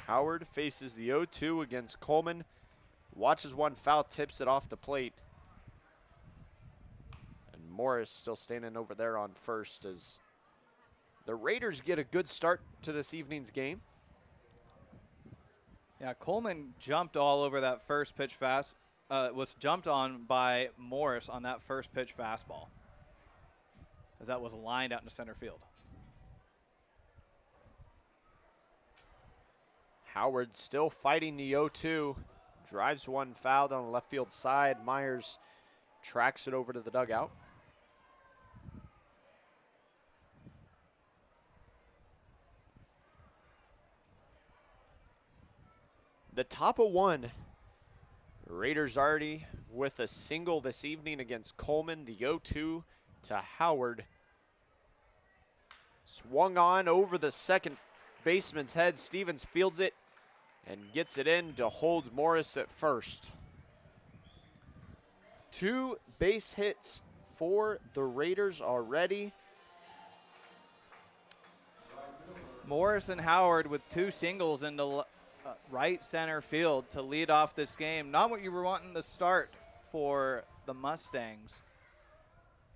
Howard faces the 0-2 against Coleman. Watches one foul, tips it off the plate. And Morris still standing over there on first as the Raiders get a good start to this evening's game. Yeah, Coleman jumped all over that first pitch was jumped on by Morris on that first pitch fastball, as that was lined out into center field. Howard still fighting the 0-2. Drives one foul down the left field side. Myers tracks it over to the dugout. The top of one. Raiders already with a single this evening against Coleman. The 0-2 to Howard. Swung on over the second baseman's head. Stevens fields it and gets it in to hold Morris at first. 2 base hits for the Raiders already. Morris and Howard with 2 singles into right center field to lead off this game. Not what you were wanting to start for the Mustangs.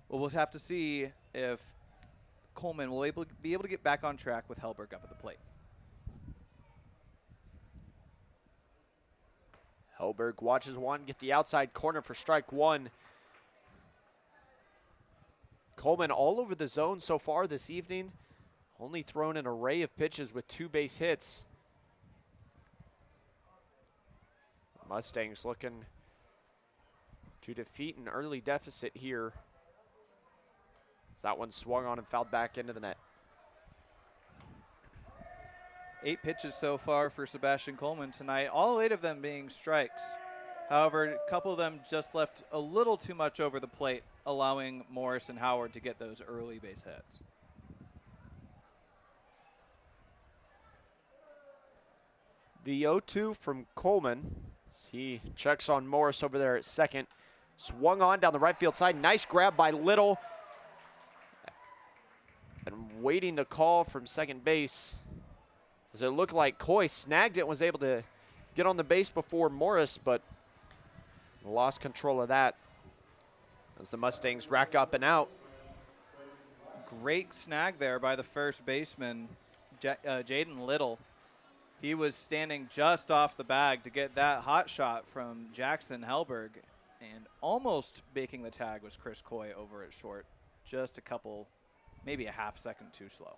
Well, we'll have to see if Coleman will be able to get back on track with Hellberg up at the plate. Hellberg watches one, get the outside corner for strike one. Coleman all over the zone so far this evening. Only thrown an array of pitches with 2 base hits. Mustangs looking to defeat an early deficit here. That one swung on and fouled back into the net. 8 pitches so far for Sebastian Coleman tonight, all 8 of them being strikes. However, a couple of them just left a little too much over the plate, allowing Morris and Howard to get those early base hits. The 0-2 from Coleman. He checks on Morris over there at second. Swung on down the right field side. Nice grab by Little. And waiting the call from second base. As it looked like Coy snagged it and was able to get on the base before Morris, but lost control of that as the Mustangs rack up and out. Great snag there by the first baseman, Jaden Little. He was standing just off the bag to get that hot shot from Jackson Hellberg, and almost making the tag was Chris Coy over at short. Just a couple, maybe a half second too slow.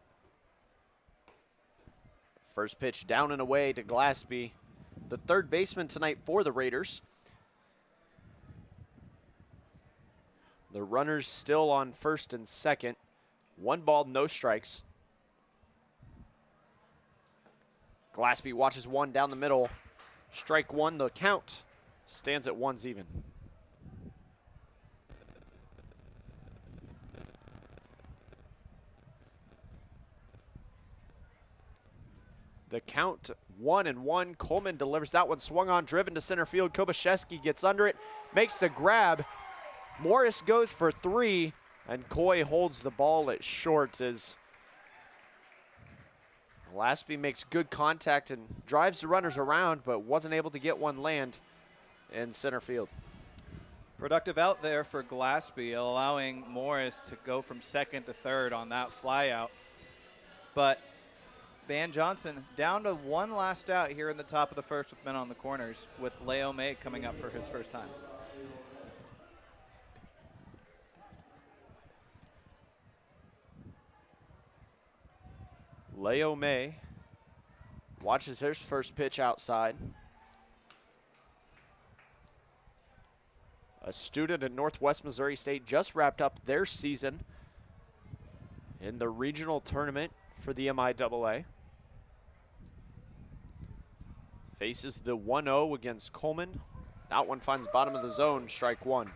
First pitch down and away to Glaspie, the third baseman tonight for the Raiders. The runners still on first and second. 1 ball, no strikes. Glaspie watches one down the middle. Strike one, the count stands at 1's even. The count 1-1. Coleman delivers that one, swung on, driven to center field. Kobaszewski gets under it, makes the grab. Morris goes for 3, and Coy holds the ball at short as Glaspie makes good contact and drives the runners around, but wasn't able to get one land in center field. Productive out there for Glaspie, allowing Morris to go from second to third on that fly out. But Van Johnson down to 1 last out here in the top of the first with men on the corners, with Leo May coming up for his first time. Leo May watches his first pitch outside. A student at Northwest Missouri State just wrapped up their season in the regional tournament for the MIAA. Faces the 1-0 against Coleman. That one finds bottom of the zone, strike one.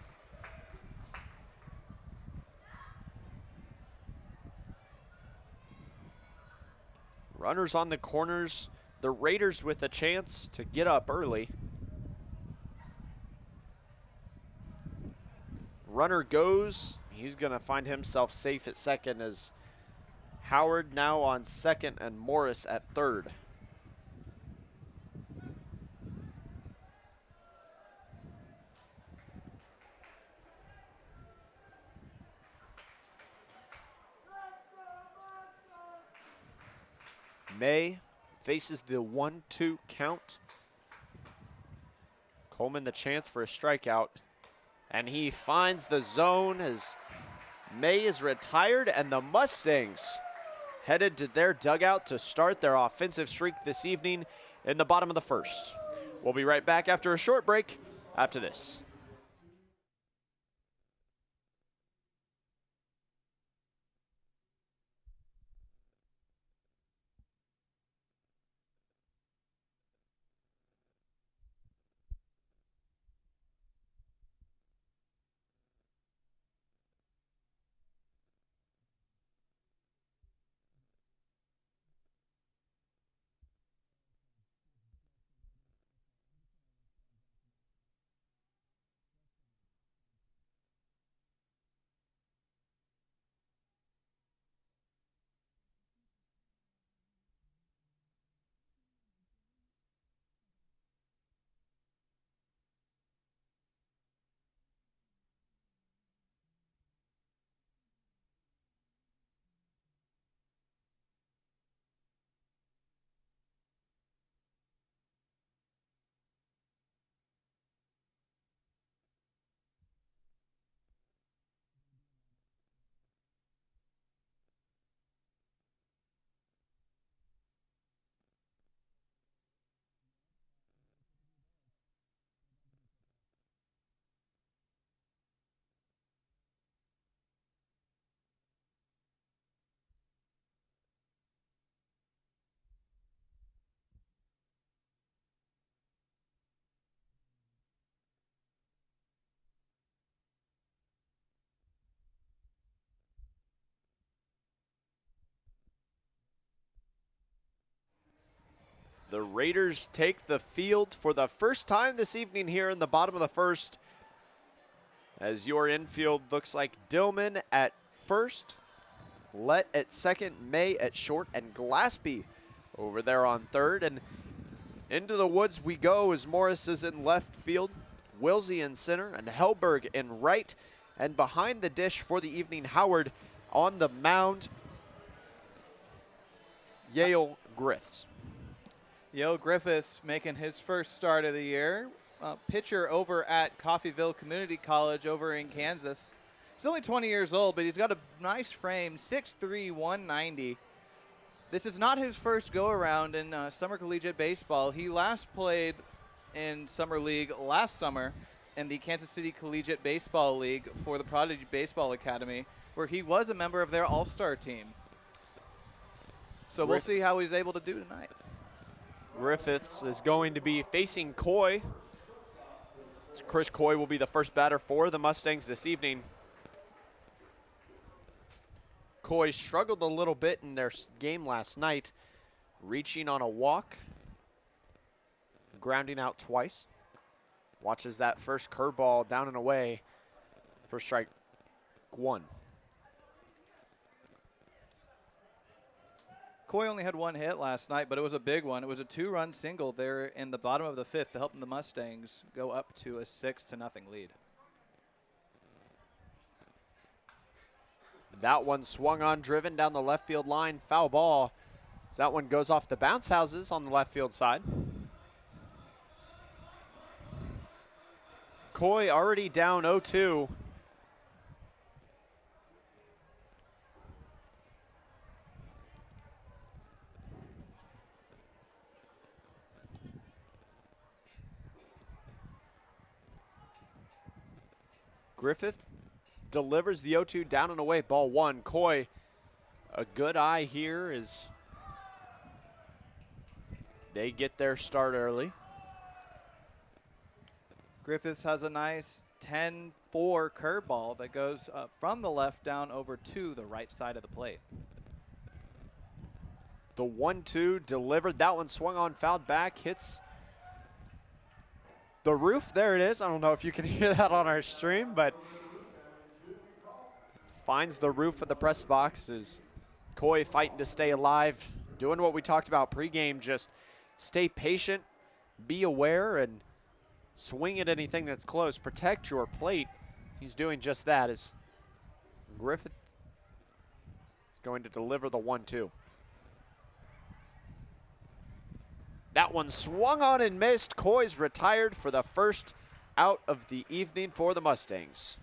Runners on the corners. The Raiders with a chance to get up early. Runner goes. He's going to find himself safe at second as Howard now on second and Morris at third. May faces the 1-2 count. Coleman the chance for a strikeout. And he finds the zone as May is retired, and the Mustangs headed to their dugout to start their offensive streak this evening in the bottom of the first. We'll be right back after a short break after this. The Raiders take the field for the first time this evening here in the bottom of the first, as your infield looks like Dillman at first, Lett at second, May at short, and Glaspie over there on third. And into the woods we go as Morris is in left field, Wilsey in center, and Hellberg in right. And behind the dish for the evening, Howard on the mound, Yale Griffiths. Yale Griffiths making his first start of the year. Pitcher over at Coffeyville Community College over in Kansas. He's only 20 years old, but he's got a nice frame, 6'3", 190. This is not his first go-around in summer collegiate baseball. He last played in Summer League last summer in the Kansas City Collegiate Baseball League for the Prodigy Baseball Academy, where he was a member of their all-star team. So we'll see how he's able to do tonight. Griffiths is going to be facing Coy. Chris Coy will be the first batter for the Mustangs this evening. Coy struggled a little bit in their game last night, reaching on a walk, grounding out twice. Watches that first curveball down and away for strike one. Coy only had one hit last night, but it was a big one. It was a 2-run single there in the bottom of the fifth to help the Mustangs go up to a 6-0 lead. That one swung on, driven down the left field line, foul ball. So that one goes off the bounce houses on the left field side. Coy already down 0-2. Griffith delivers the 0-2 down and away, ball one. Coy, a good eye here as they get their start early. Griffiths has a nice 10-4 curveball that goes from the left down over to the right side of the plate. The 1-2 delivered. That one swung on, fouled back, hits the roof. There it is. I don't know if you can hear that on our stream, but finds the roof of the press box. Is Coy fighting to stay alive, doing what we talked about pregame, just stay patient, be aware, and swing at anything that's close. Protect your plate. He's doing just that as Griffith is going to deliver the 1-2. That one swung on and missed. Coy's retired for the first out of the evening for the Mustangs.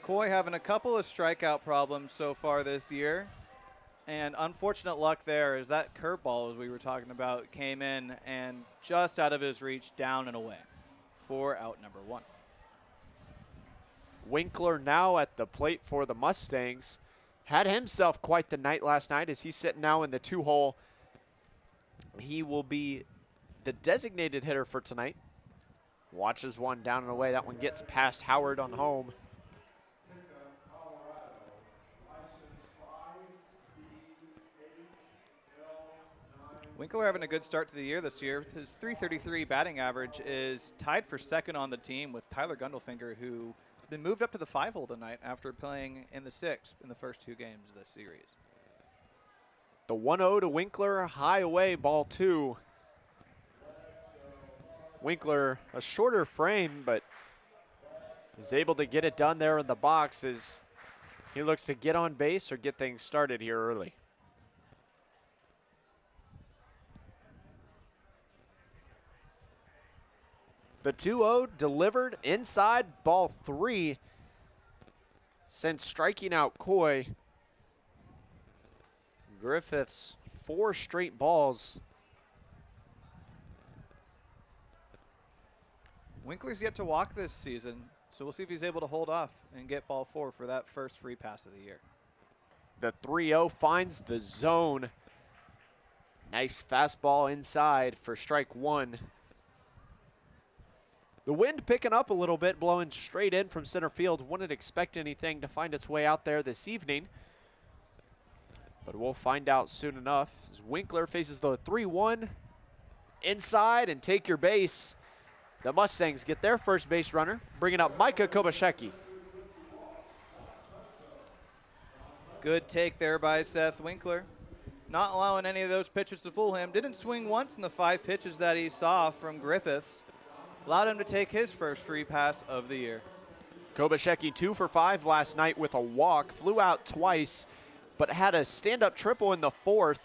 Coy having a couple of strikeout problems so far this year. And unfortunate luck there is that curveball, as we were talking about, came in and just out of his reach, down and away for out number 1. Winkler now at the plate for the Mustangs. Had himself quite the night last night as he's sitting now in the 2-hole. He will be the designated hitter for tonight. Watches one down and away. That one gets past Howard on home. Winkler having a good start to the year this year. His .333 batting average is tied for second on the team with Tyler Gundelfinger, who has been moved up to the 5-hole tonight after playing in the 6th in the first 2 games of this series. The 1-0 to Winkler, high away, ball 2. Winkler, a shorter frame, but is able to get it done there in the box as he looks to get on base or get things started here early. The 2-0 delivered inside, ball 3. Since striking out Coy, Griffith's 4 straight balls. Winkler's yet to walk this season, so we'll see if he's able to hold off and get ball 4 for that first free pass of the year. The 3-0 finds the zone. Nice fastball inside for strike 1. The wind picking up a little bit, blowing straight in from center field. Wouldn't expect anything to find its way out there this evening, but we'll find out soon enough as Winkler faces the 3-1 inside and take your base. The Mustangs get their first base runner, bringing up Micah Kobashecki. Good take there by Seth Winkler. Not allowing any of those pitches to fool him. Didn't swing once in the 5 pitches that he saw from Griffiths. Allowed him to take his first free pass of the year. Kobashecki 2 for 5 last night with a walk, flew out twice, but had a stand-up triple in the 4th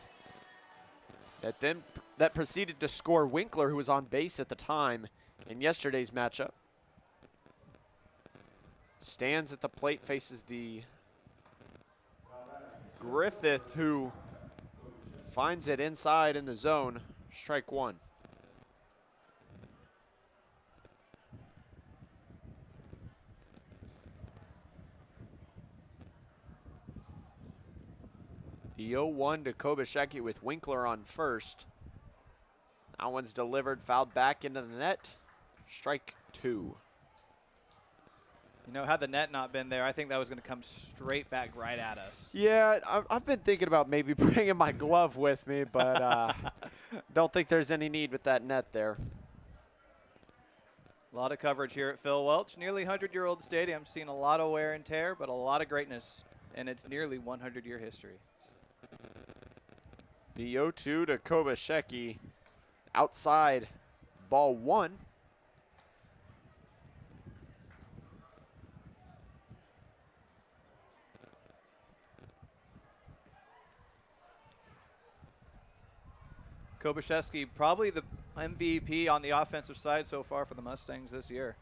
that proceeded to score Winkler, who was on base at the time in yesterday's matchup. Stands at the plate, faces the Griffith, who finds it inside in the zone. Strike 1. The 0-1 to Kobashecki with Winkler on first. That one's delivered, fouled back into the net. Strike 2. You know, had the net not been there, I think that was going to come straight back right at us. Yeah, I've been thinking about maybe bringing my glove with me, but don't think there's any need with that net there. A lot of coverage here at Phil Welch. Nearly 100-year-old stadium. Seen a lot of wear and tear, but a lot of greatness in its nearly 100-year history. The 0-2 to Kobashecki. Outside, ball 1. Kobashecki, probably the MVP on the offensive side so far for the Mustangs this year.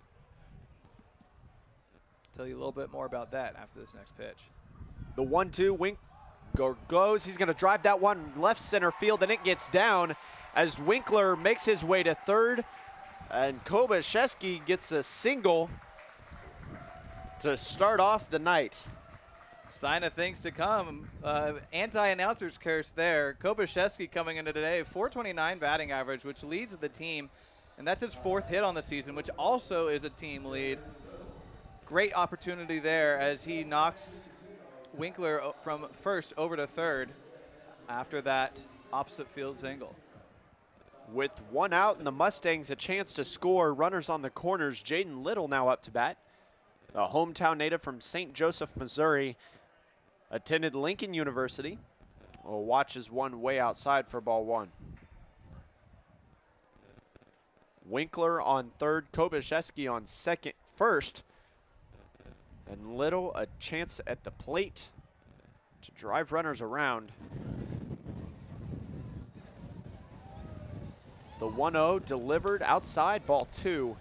Tell you a little bit more about that after this next pitch. The 1-2, Winkler goes. He's going to drive that one left center field, and it gets down as Winkler makes his way to third, and Kobashecki gets a single to start off the night. Sign of things to come. Anti-announcer's curse there. Kobashecki coming into today, 429 batting average, which leads the team, and that's his 4th hit on the season, which also is a team lead. Great opportunity there as he knocks Winkler from first over to third after that opposite field single. With 1 out and the Mustangs a chance to score, runners on the corners, Jaden Little now up to bat. The hometown native from St. Joseph, Missouri, attended Lincoln University. Watches one way outside for ball 1. Winkler on third, Kobashecki on first. And Little a chance at the plate to drive runners around. The 1-0 delivered outside, ball 2.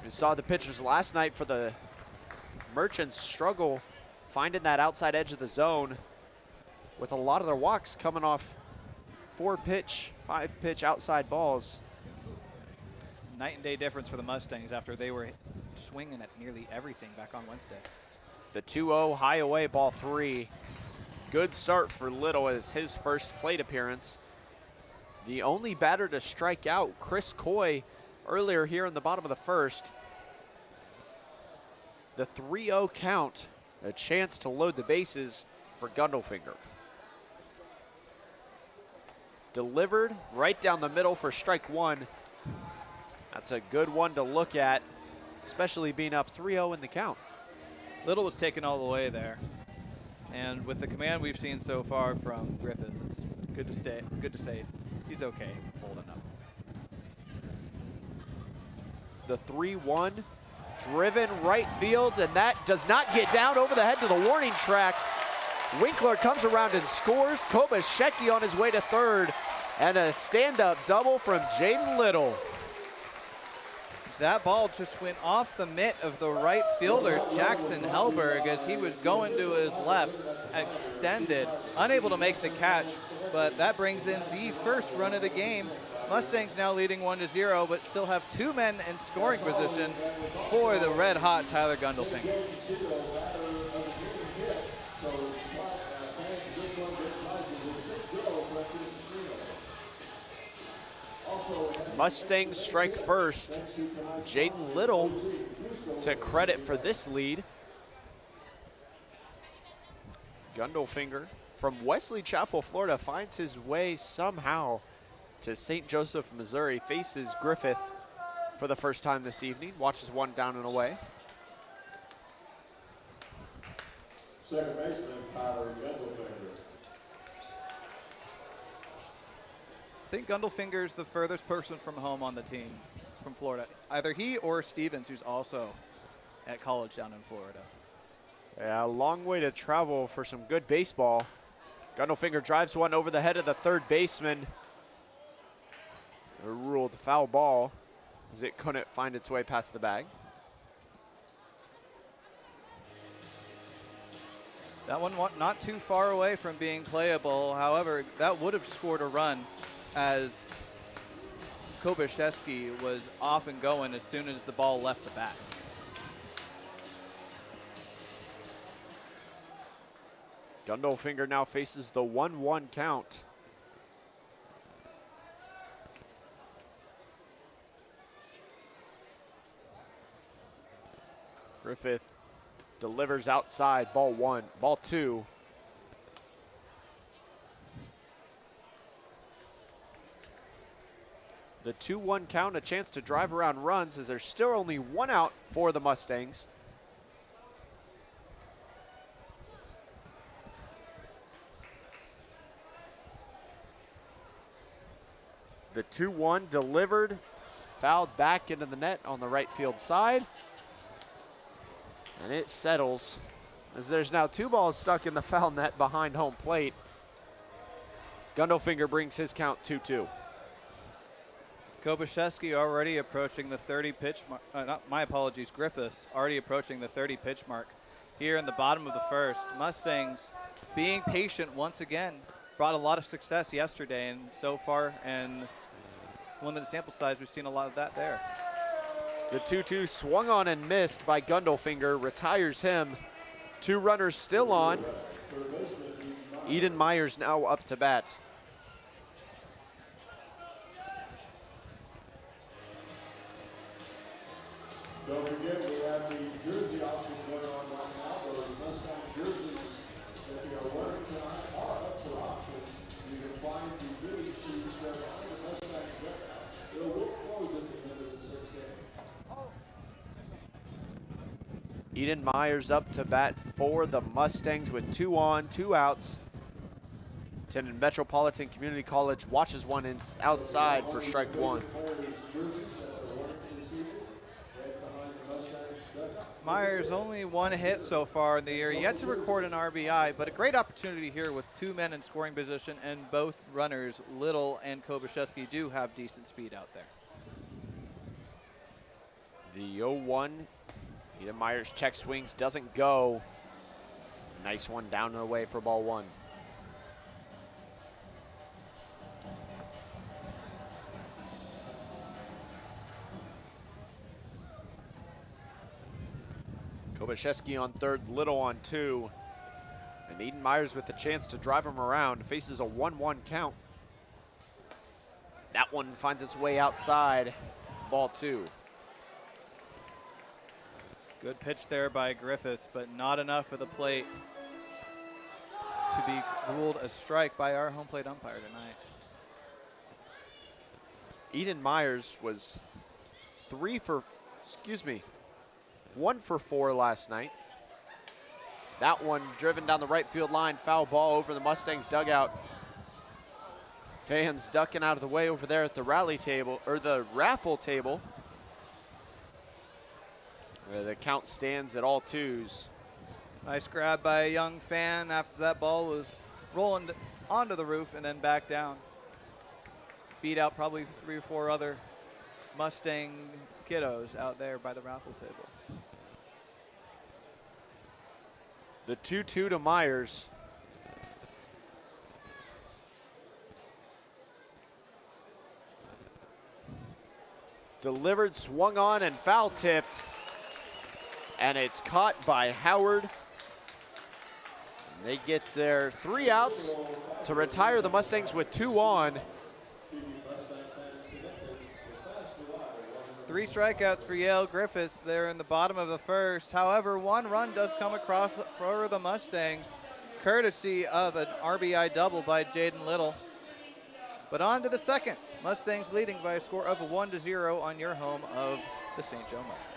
We saw the pitchers last night for the Merchants struggle finding that outside edge of the zone with a lot of their walks coming off 4-pitch, 5-pitch outside balls. Night and day difference for the Mustangs after they were swinging at nearly everything back on Wednesday. The 2-0 high away, ball 3. Good start for Little as his first plate appearance. The only batter to strike out, Chris Coy, earlier here in the bottom of the first. The 3-0 count, a chance to load the bases for Gundelfinger. Delivered right down the middle for strike 1. That's a good one to look at, especially being up 3-0 in the count. Little was taken all the way there. And with the command we've seen so far from Griffiths, it's good to say he's okay holding up. The 3-1 driven right field, and that does not get down over the head to the warning track. Winkler comes around and scores. Kobashecki on his way to third, and a stand-up double from Jaden Little. That ball just went off the mitt of the right fielder, Jackson Hellberg, as he was going to his left, extended, unable to make the catch, but that brings in the first run of the game. Mustangs now leading 1-0, but still have 2 men in scoring position for the red-hot Tyler Gundelfinger. Mustangs strike first. Jaden Little to credit for this lead. Gundelfinger from Wesley Chapel, Florida, finds his way somehow to St. Joseph, Missouri, faces Griffith for the first time this evening, watches one down and away. Second baseman, Tyler Gundelfinger. I think Gundelfinger's the furthest person from home on the team from Florida. Either he or Stevens, who's also at college down in Florida. Yeah, a long way to travel for some good baseball. Gundelfinger drives one over the head of the third baseman. A ruled foul ball as it couldn't find its way past the bag. That one not too far away from being playable. However, that would have scored a run as Kobashecki was off and going as soon as the ball left the bat. Gundelfinger now faces the 1-1 count. Griffith delivers outside, ball 1, ball 2. The 2-1 count, a chance to drive around runs as there's still only 1 out for the Mustangs. The 2-1 delivered, fouled back into the net on the right field side. And it settles as there's now 2 balls stuck in the foul net behind home plate. Gundelfinger brings his count 2-2. Kobashecki already approaching the 30 pitch mark, my apologies, Griffiths already approaching the 30 pitch mark here in the bottom of the first. Mustangs being patient once again, brought a lot of success yesterday, and so far in limited sample size, we've seen a lot of that there. The 2-2 swung on and missed by Gundelfinger, retires him. 2 runners still on. Eden Myers now up to bat. Don't forget, we have the jersey auction going on right now. Those Mustang jerseys that you are wearing tonight are up for auction. You can find the really shoes that are on the Mustang website. They will close at the end of the 6th inning. Eden Myers up to bat for the Mustangs with 2 on, 2 outs. Attended Metropolitan Community College, watches one outside for strike 1. Myers only one hit so far in the year, yet to record an RBI, but a great opportunity here with 2 men in scoring position, and both runners, Little and Kobaczewski, do have decent speed out there. The 0-1, Eden Myers check swings, doesn't go. Nice one down and away for ball 1. Kobaczewski on third, Little on 2. And Eden Myers with the chance to drive him around, faces a 1-1 count. That one finds its way outside, ball 2. Good pitch there by Griffiths, but not enough for the plate to be ruled a strike by our home plate umpire tonight. Eden Myers was 1 for 4 last night. That one driven down the right field line, foul ball over the Mustangs dugout. Fans ducking out of the way over there at the rally table, or the raffle table, where the count stands at all 2s. Nice grab by a young fan after that ball was rolling onto the roof and then back down. Beat out probably 3 or 4 other Mustang kiddos out there by the raffle table. The 2-2 to Myers. Delivered, swung on, and foul tipped. And it's caught by Howard. And they get their 3 outs to retire the Mustangs with 2 on. 3 strikeouts for Yale Griffiths there in the bottom of the first. However, 1 run does come across for the Mustangs, courtesy of an RBI double by Jaden Little. But on to the second. Mustangs leading by a score of 1-0 on your home of the St. Joe Mustangs.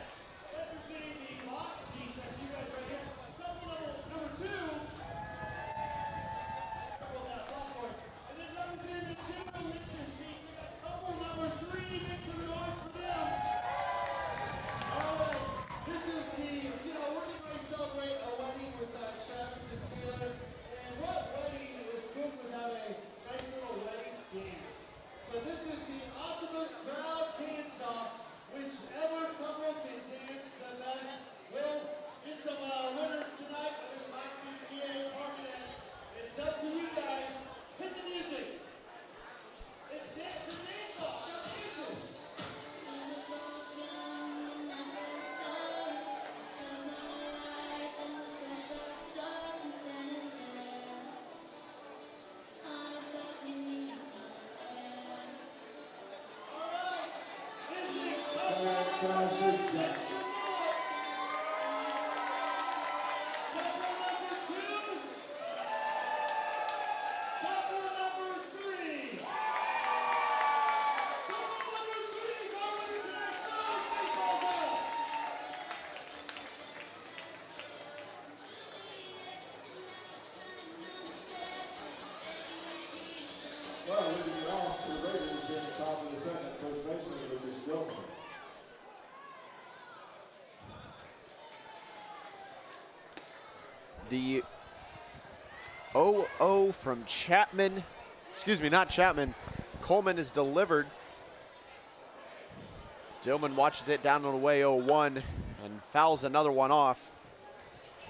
Well, leading it off for the Raiders in the top of the second, first baseman, which is Gilman. The 0-0 from Chapman, excuse me, not Chapman. Coleman is delivered. Dillman watches it down and away 0-1 and fouls another one off.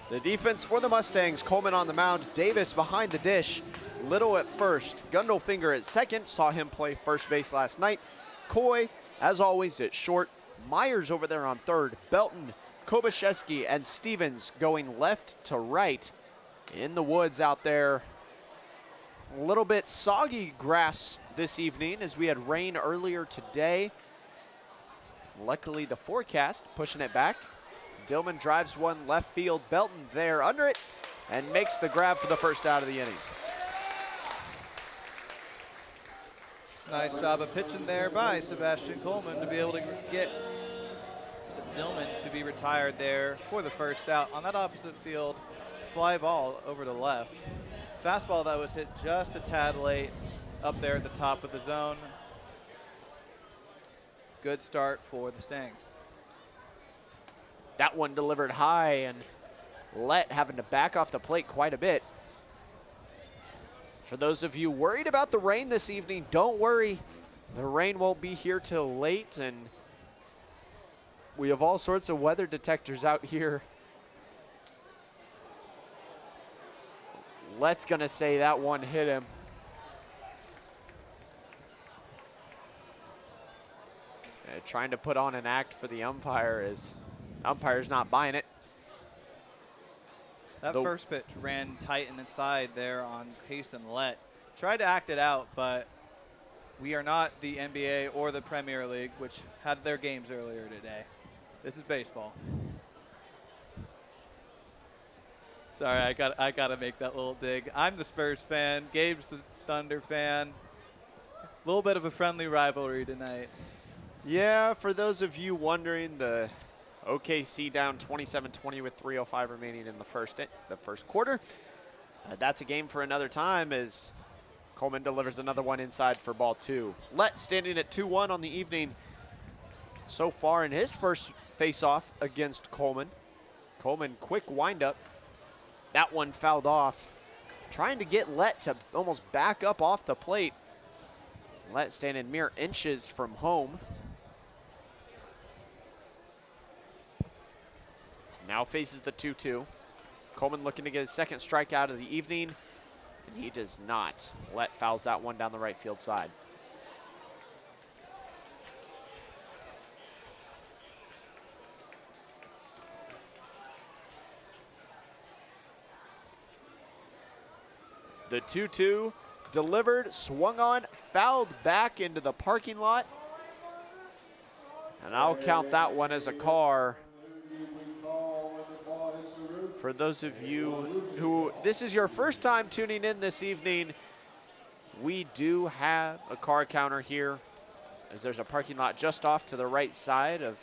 The defense for the Mustangs, Coleman on the mound, Davis behind the dish, Little at first, Gundelfinger at second, saw him play first base last night. Coy, as always, at short. Myers over there on third, Belton, Kobaczewski, and Stevens going left to right in the woods out there. A little bit soggy grass this evening as we had rain earlier today. Luckily, the forecast pushing it back. Dillman drives one left field, Belton there under it, and makes the grab for the first out of the inning. Nice job of pitching there by Sebastian Coleman to be able to get Dillman to be retired there for the first out. On that opposite field, fly ball over to left. Fastball that was hit just a tad late up there at the top of the zone. Good start for the Stangs. That one delivered high, and Lett having to back off the plate quite a bit. For those of you worried about the rain this evening, don't worry. The rain won't be here till late, and we have all sorts of weather detectors out here. Lett's gonna say that one hit him. Trying to put on an act for the umpire is, umpire's not buying it. That first pitch ran tight and inside there on Hasten Lett. Tried to act it out, but we are not the NBA or the Premier League, which had their games earlier today. This is baseball. Sorry, I gotta make that little dig. I'm the Spurs fan. Gabe's the Thunder fan. A little bit of a friendly rivalry tonight. Yeah, for those of you wondering, the OKC down 27-20 with 3:05 remaining in the first quarter. That's a game for another time as Coleman delivers another one inside for ball 2. Lett standing at 2-1 on the evening so far in his first face-off against Coleman. Coleman, quick windup. That one fouled off. Trying to get Lett to almost back up off the plate. Lett standing mere inches from home. Now faces the 2-2. Coleman looking to get his second strikeout of the evening, and he does not. Lett fouls that one down the right field side. The 2-2 delivered, swung on, fouled back into the parking lot. And I'll count that one as a car. For those of you who, this is your first time tuning in this evening, we do have a car counter here, as there's a parking lot just off to the right side of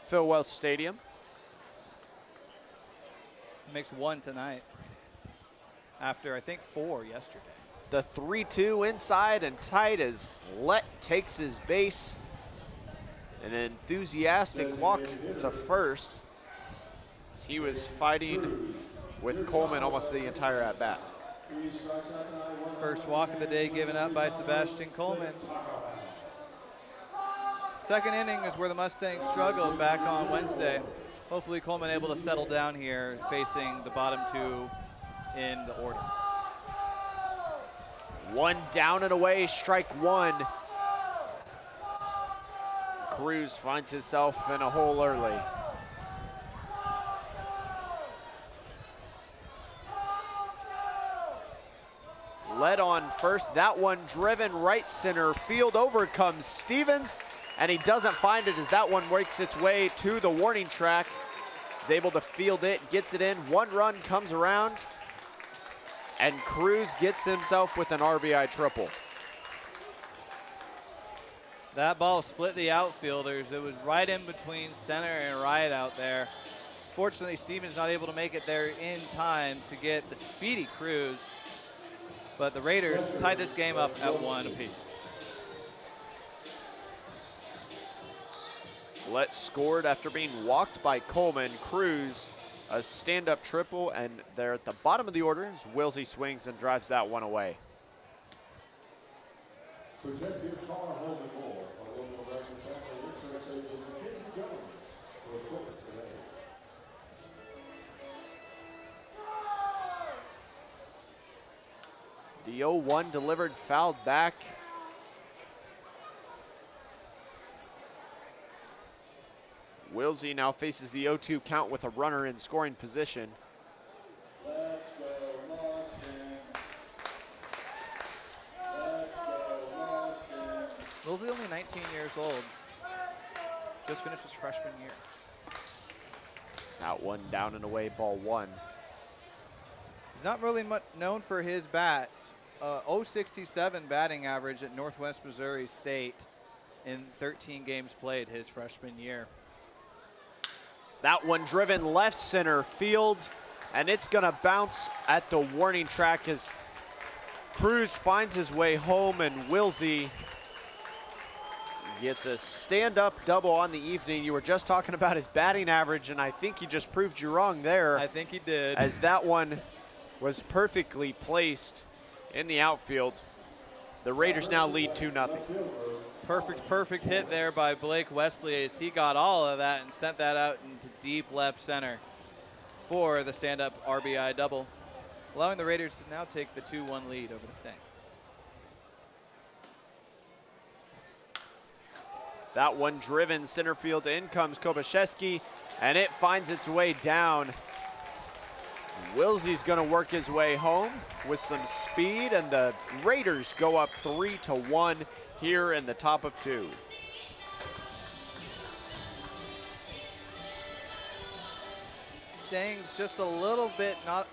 Phil Welch Stadium. Makes 1 tonight after, I think, 4 yesterday. The 3-2 inside and tight as Lett takes his base. An enthusiastic walk to first, as he was fighting with Coleman almost the entire at-bat. First walk of the day given up by Sebastian Coleman. Second inning is where the Mustangs struggled back on Wednesday. Hopefully Coleman able to settle down here facing the bottom 2 in the order. One down and away, strike 1. Cruz finds himself in a hole early. Led on first, that one driven right center field. Over comes Stevens, and he doesn't find it as that one works its way to the warning track. He's able to field it, gets it in. 1 run comes around, and Cruz gets himself with an RBI triple. That ball split the outfielders. It was right in between center and right out there. Fortunately, Stevens not able to make it there in time to get the speedy Cruz. But the Raiders tied this game up at 1 apiece. Lett scored after being walked by Coleman. Cruz, a stand-up triple, and they're at the bottom of the order as Wilsey swings and drives that one away. Present your car home and more. Our local American family insurance agent, Mackenzie Jones, for equipment today. The 0-1 delivered, fouled back. Wilsey now faces the 0-2 count with a runner in scoring position. Let's go Mustangs. Let's go Mustangs. Wilsey only 19 years old. Just finished his freshman year. That one down and away, ball 1. He's not really much known for his bat. 0.67 batting average at Northwest Missouri State in 13 games played his freshman year. That one driven left center field, and it's gonna bounce at the warning track as Cruz finds his way home, and Wilsey gets a stand-up double on the evening. You were just talking about his batting average, and I think he just proved you wrong there. I think he did. As that one was perfectly placed in the outfield. The Raiders now lead 2-0. Perfect hit there by Blake Wesley as he got all of that and sent that out into deep left center for the stand-up RBI double, allowing the Raiders to now take the 2-1 lead over the Stangs. That one driven center field. In comes Kobaszewski, and it finds its way down. Wilsey's gonna work his way home with some speed, and the Raiders go up 3-1 here in the top of 2. Stangs just a little bit, not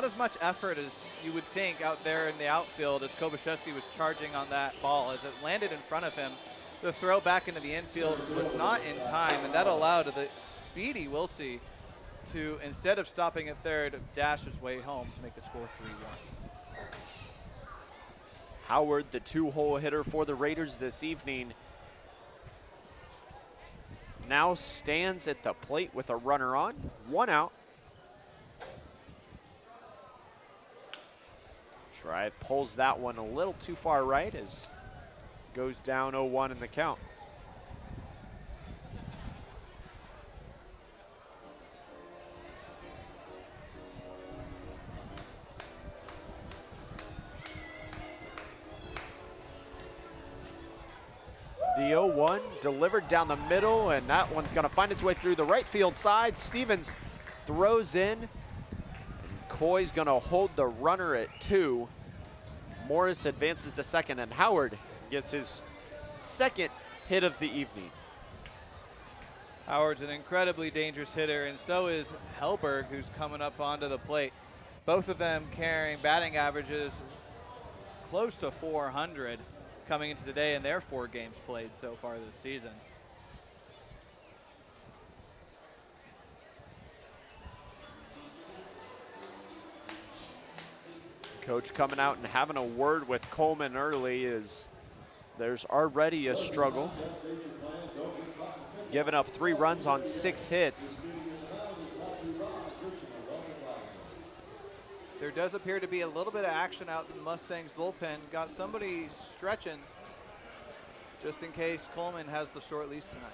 as much effort as you would think out there in the outfield as Kobaszewski was charging on that ball. As it landed in front of him, the throw back into the infield was not in time, and that allowed the speedy Wilsey to, instead of stopping at third, dash his way home to make the score 3-1. Howard, the 2-hole hitter for the Raiders this evening, now stands at the plate with a runner on, 1 out. Tribe pulls that one a little too far right as goes down 0-1 in the count. The 0-1 delivered down the middle, and that one's gonna find its way through the right field side. Stevens throws in, and Coy's gonna hold the runner at 2. Morris advances to second, and Howard gets his second hit of the evening. Howard's an incredibly dangerous hitter, and so is Hellberg, who's coming up onto the plate. Both of them carrying batting averages close to 400 coming into today in their 4 games played so far this season. Coach coming out and having a word with Coleman early as there's already a struggle. Giving up 3 runs on 6 hits. There does appear to be a little bit of action out in the Mustangs bullpen. Got somebody stretching just in case Coleman has the short lease tonight.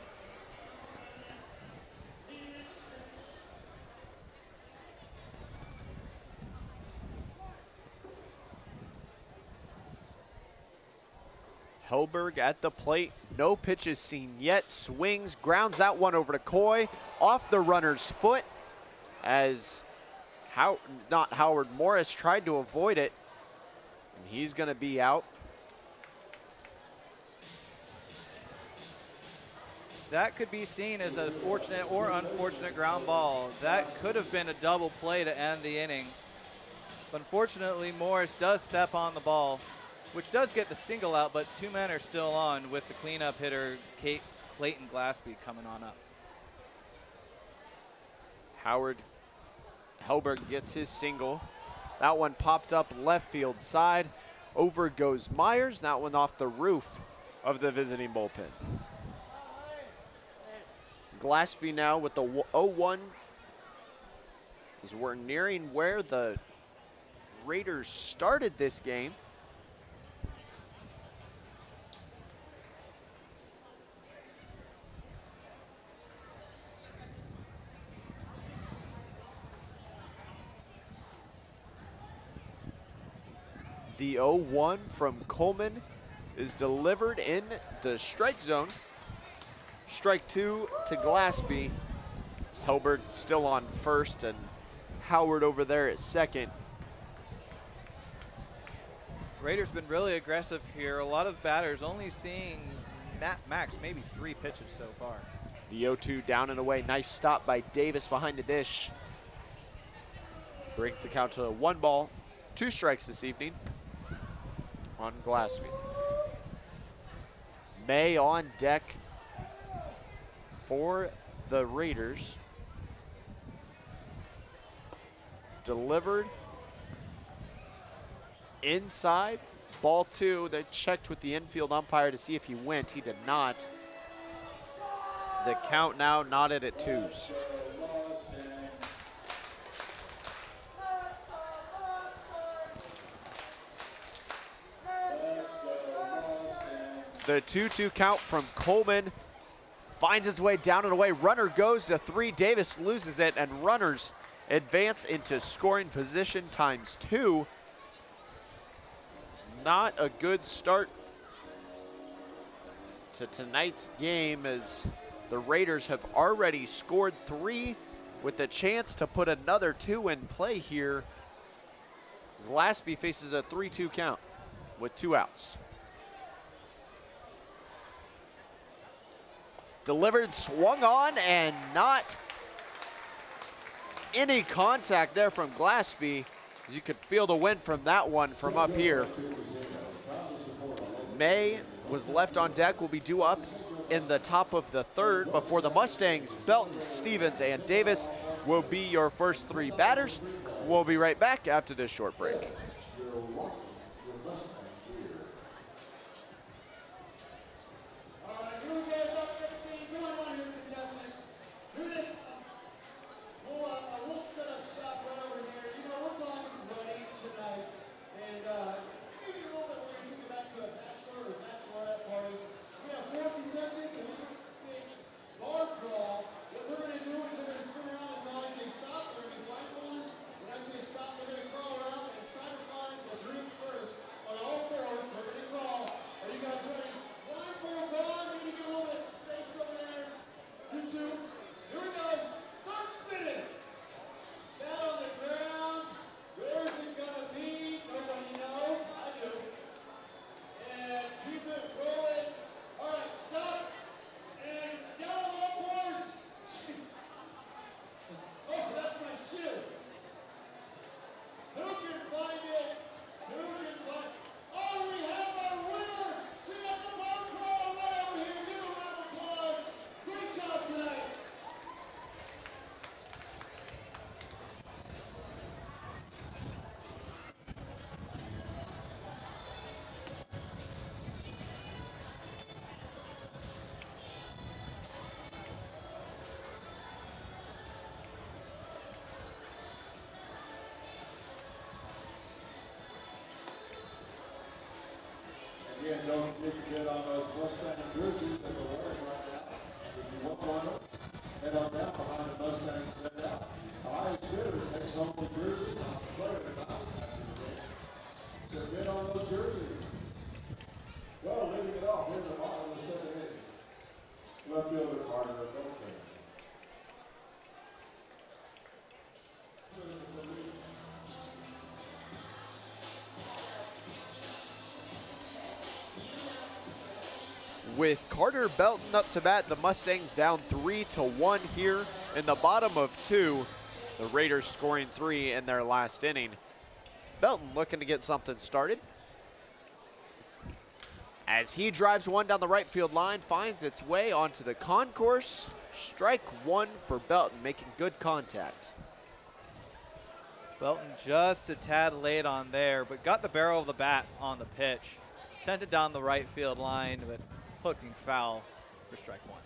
Hellberg at the plate, no pitches seen yet, swings, grounds that one over to Coy, off the runner's foot as Morris tried to avoid it, and he's gonna be out. That could be seen as a fortunate or unfortunate ground ball. That could have been a double play to end the inning. But unfortunately, Morris does step on the ball, which does get the single out, but 2 men are still on with the cleanup hitter, Clayton Glaspie, coming on up. Hellberg gets his single. That one popped up left field side. Over goes Myers. That one off the roof of the visiting bullpen. Glaspie now with the 0-1 as we're nearing where the Raiders started this game. The 0-1 from Coleman is delivered in the strike zone. Strike 2 to Glaspie. It's Hellberg still on first and Howard over there at second. Raiders been really aggressive here. A lot of batters only seeing max maybe 3 pitches so far. The 0-2 down and away. Nice stop by Davis behind the dish. Brings the count to 1 ball, 2 strikes this evening on Glaspie. May on deck for the Raiders. Delivered inside ball two. They checked with the infield umpire to see if he went. He did not. The count now knotted at 2s. The 2-2 count from Coleman finds its way down and away. Runner goes to 3. Davis loses it, and runners advance into scoring position ×2. Not a good start to tonight's game, as the Raiders have already scored 3 with the chance to put another 2 in play here. Glassby faces a 3-2 count with 2 outs. Delivered, swung on, and not any contact there from Glassby, as you could feel the wind from that one from up here. May was left on deck, will be due up in the top of the 3rd, but for the Mustangs, Belton, Stevens, and Davis will be your first 3 batters. We'll be right back after this short break. Again, don't forget on those Mustang jerseys that are wearing right now. If you want one, head on down behind the Mustangs head out. The highest bidder takes home the jersey. I'm the player tonight. So get on those jerseys. Well, leading it off in the bottom of the 7th inning. Left fielder Carter, okay. With Carter Belton up to bat, the Mustangs down 3-1 here in the bottom of 2. The Raiders scoring 3 in their last inning. Belton looking to get something started, as he drives one down the right field line, finds its way onto the concourse. Strike 1 for Belton, making good contact. Belton just a tad late on there, but got the barrel of the bat on the pitch. Sent it down the right field line, but hooking foul for strike 1.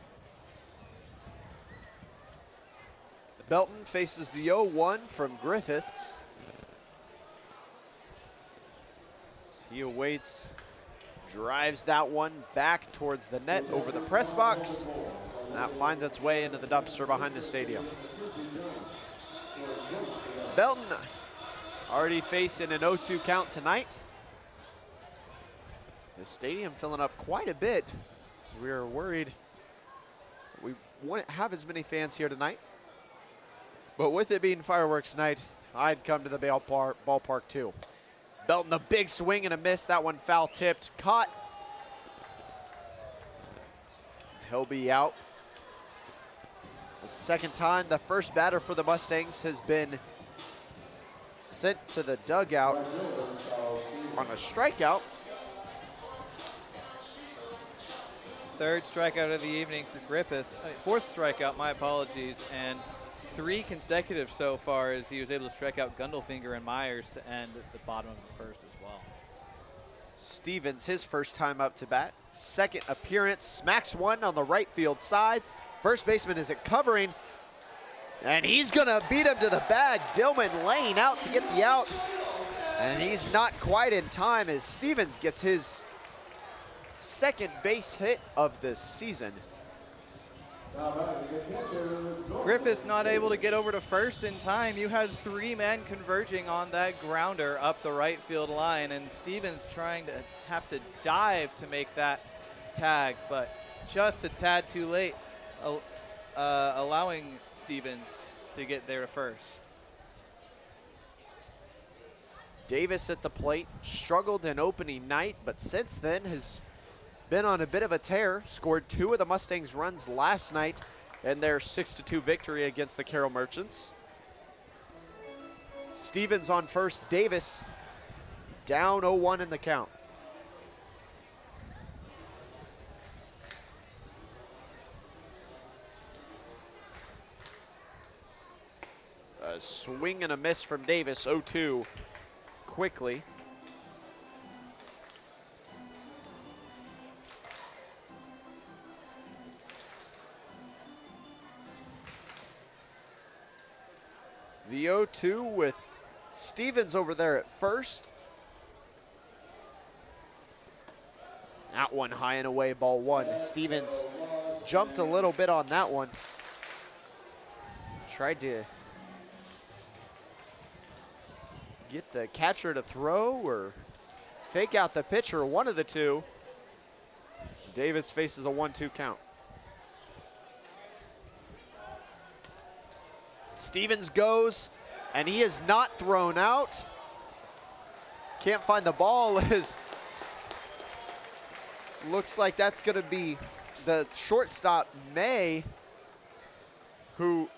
Belton faces the 0-1 from Griffiths. As he awaits, drives that one back towards the net over the press box. That finds its way into the dumpster behind the stadium. Belton already facing an 0-2 count tonight. The stadium filling up quite a bit. We are worried we wouldn't have as many fans here tonight. But with it being fireworks night, I'd come to the ballpark too. Belton, a big swing and a miss. That one foul tipped, caught. He'll be out. The second time the first batter for the Mustangs has been sent to the dugout on a strikeout. Third strikeout of the evening for Griffiths. Fourth strikeout, my apologies, and 3 consecutive so far, as he was able to strike out Gundelfinger and Myers to end at the bottom of the first as well. Stevens, his first time up to bat. Second appearance, smacks one on the right field side. First baseman is it covering, and he's gonna beat him to the bag. Dillman laying out to get the out, and he's not quite in time as Stevens gets his second base hit of the season. Griffiths not able to get over to first in time. You had 3 men converging on that grounder up the right field line, and Stevens trying to have to dive to make that tag, but just a tad too late, allowing Stevens to get there to first. Davis at the plate, struggled in opening night, but since then has been on a bit of a tear. Scored 2 of the Mustangs' runs last night in their 6-2 victory against the Carroll Merchants. Stevens on first, Davis down 0-1 in the count. A swing and a miss from Davis, 0-2 quickly. The 0-2 with Stevens over there at first. That one high and away, ball 1. Stevens jumped a little bit on that one. Tried to get the catcher to throw or fake out the pitcher, one of the two. Davis faces a 1-2 count. Stevens goes, and he is not thrown out. Can't find the ball. Looks like that's going to be the shortstop, May, who